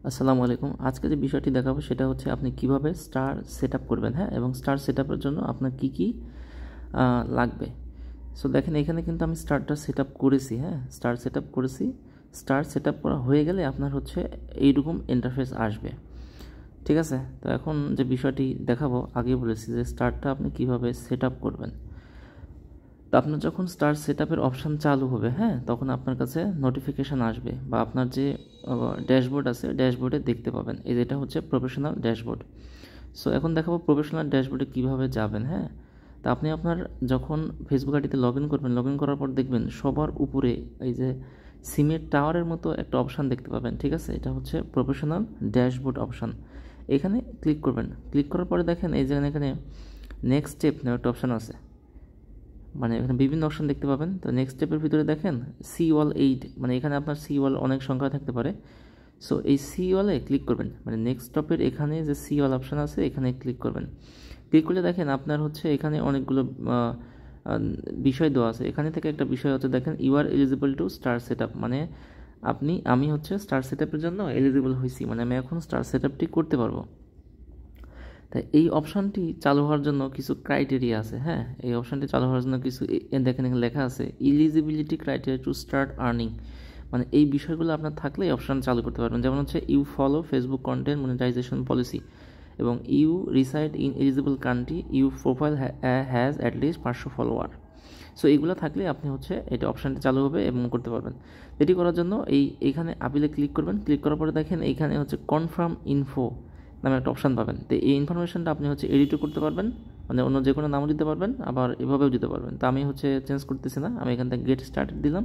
আসসালামু আলাইকুম। আজকে যে বিষয়টি দেখাবো সেটা হচ্ছে আপনি কিভাবে স্টার সেটআপ করবেন, হ্যাঁ, এবং স্টার সেটআপের জন্য আপনার কি লাগবে। সো দেখেন এখানে কিন্তু আমি স্টারটা সেটআপ করেছি, হ্যাঁ, স্টার সেটআপ করেছি। স্টার সেটআপ করা হয়ে গেলে আপনার হচ্ছে এইরকম ইন্টারফেস আসবে, ঠিক আছে। তো এখন যে বিষয়টি দেখাবো, আগে বলেছি যে স্টারটা আপনি কিভাবে সেটআপ করবেন। তো আপনার যখন স্টার সেটআপের অপশান চালু হবে, হ্যাঁ, তখন আপনার কাছে নোটিফিকেশান আসবে বা আপনার যে ড্যাশবোর্ড আছে ড্যাশবোর্ডে দেখতে পাবেন। এই যেটা হচ্ছে প্রফেশনাল ড্যাশবোর্ড। সো এখন দেখাবো প্রফেশনাল ড্যাশবোর্ডে কীভাবে যাবেন, হ্যাঁ। তা আপনি আপনার যখন ফেসবুক আইডিতে লগ ইন করবেন, লগ ইন করার পর দেখবেন সবার উপরে এই যে সিমের টাওয়ারের মতো একটা অপশান দেখতে পাবেন, ঠিক আছে। এটা হচ্ছে প্রফেশনাল ড্যাশবোর্ড অপশান। এখানে ক্লিক করবেন। ক্লিক করার পরে দেখেন এই যে এখানে নেক্সট স্টেপ নেওয়ার একটা অপশান আছে, মানে এখানে বিভিন্ন অপশন দেখতে পাবেন। তো নেক্সট স্টেপের ভিতরে দেখেন সি ওয়াল 8, মানে এখানে আপনার সি ওয়াল অনেক সংখ্যা থাকতে পারে। সো এই সি ওয়ালে ক্লিক করবেন, মানে নেক্সট স্টপের এখানে যে সি ওয়াল অপশান আছে এখানে ক্লিক করবেন। ক্লিক করলে দেখেন আপনার হচ্ছে এখানে অনেকগুলো বিষয় দেওয়া আছে। এখানে থেকে একটা বিষয় হচ্ছে দেখেন you are eligible to start set up, মানে আমি হচ্ছে স্টার সেট আপের জন্য এলিজিবল হয়েছি, মানে আমি এখন স্টার সেট আপটি করতে পারবো। তাই এই অপশানটি চালু হওয়ার জন্য কিছু ক্রাইটেরিয়া আছে, হ্যাঁ। এই অপশানটি চালু হওয়ার জন্য কিছু দেখেন এখানে লেখা আছে eligibility criteria to start earning, মানে এই বিষয়গুলো আপনার থাকলে এই অপশান চালু করতে পারবেন। যেমন হচ্ছে you follow Facebook content monetization policy, এবং you reside in eligible country, you profile has at least 500 follower. So এইগুলো থাকলে আপনি হচ্ছে এটা অপশানটি চালু হবে এবং করতে পারবেন। এটি করার জন্য এইখানে আপিলে ক্লিক করবেন। ক্লিক করার পরে দেখেন এইখানে হচ্ছে কনফার্ম ইনফো নামে একটা অপশান পাবেন। তো এই ইনফরমেশনটা আপনি হচ্ছে এডিটও করতে পারবেন, মানে অন্য যে কোনো নামও দিতে পারবেন, আবার এভাবেও দিতে পারবেন। তো আমি হচ্ছে চেঞ্জ করতেছি না, আমি এখান থেকে গেট স্টার্টেড দিলাম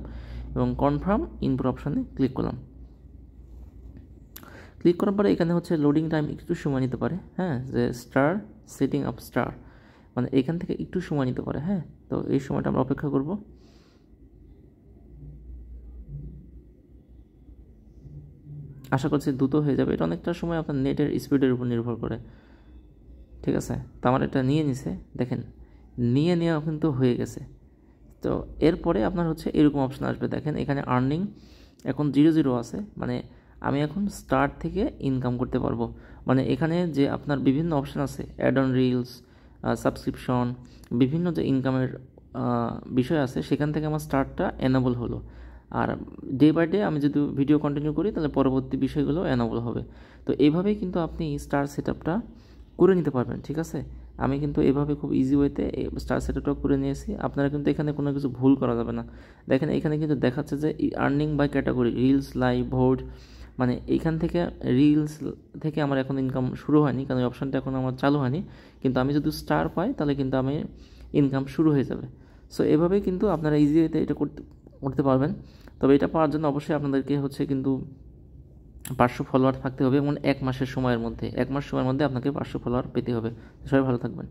এবং কনফার্ম ইনপুট অপশানে ক্লিক করলাম। ক্লিক করার পরে এখানে হচ্ছে লোডিং টাইম একটু সময় নিতে পারে, হ্যাঁ, যে স্টার সেটিং আপ স্টার, মানে এখান থেকে একটু সময় নিতে পারে, হ্যাঁ। তো এই সময়টা আমরা অপেক্ষা করব। আশা করছি দ্রুত হয়ে যাবে। এটা অনেকটা সময় আপনার নেটের স্পিডের উপর নির্ভর করে, ঠিক আছে। তো আমার এটা নিয়ে নিছে, দেখেন নেওয়া কিন্তু হয়ে গেছে। তো এরপরে আপনার হচ্ছে এরকম অপশান আসবে, দেখেন এখানে আর্নিং এখন 0 আছে, মানে আমি এখন স্টার্ট থেকে ইনকাম করতে পারবো। মানে এখানে যে আপনার বিভিন্ন অপশান আছে, অ্যাড অন রিলস, সাবস্ক্রিপশন, বিভিন্ন যে ইনকামের বিষয় আছে, সেখান থেকে আমার স্টার্টটা এনেবল হলো। আর ডে বাই ডে আমি যদি ভিডিও কন্টিনিউ করি তাহলে পরবর্তী বিষয়গুলো এনেবল হবে। তো এইভাবেই কিন্তু আপনি স্টার সেটআপটা করে নিতে পারবেন, ঠিক আছে। আমি কিন্তু এভাবে খুব ইজি ওয়েতে স্টার সেটআপটা করে নিয়েছি। আপনারা কিন্তু এখানে কোনো কিছু ভুল করা যাবে না। দেখেন এখানে কিন্তু দেখাচ্ছে যে earning by category, reels, live, vote, মানে এইখান থেকে রিলস থেকে আমার এখন ইনকাম শুরু হয়নি, কারণ এই অপশানটা এখন আমার চালু হয়নি। কিন্তু আমি যদি স্টার পাই তাহলে কিন্তু আমি ইনকাম শুরু হয়ে যাবে। সো এভাবেই কিন্তু আপনারা ইজি ওয়েতে এটা করতে পারবেন। তবে এটা পাওয়ার জন্য অবশ্যই আপনাদেরকে হচ্ছে কিন্তু 500 ফলোয়ার থাকতে হবে, এবং 1 মাসের সময়ের মধ্যে 1 মাস সময়ের মধ্যে আপনাকে 500 ফলোয়ার পেতে হবে। সবাই ভালো থাকবেন।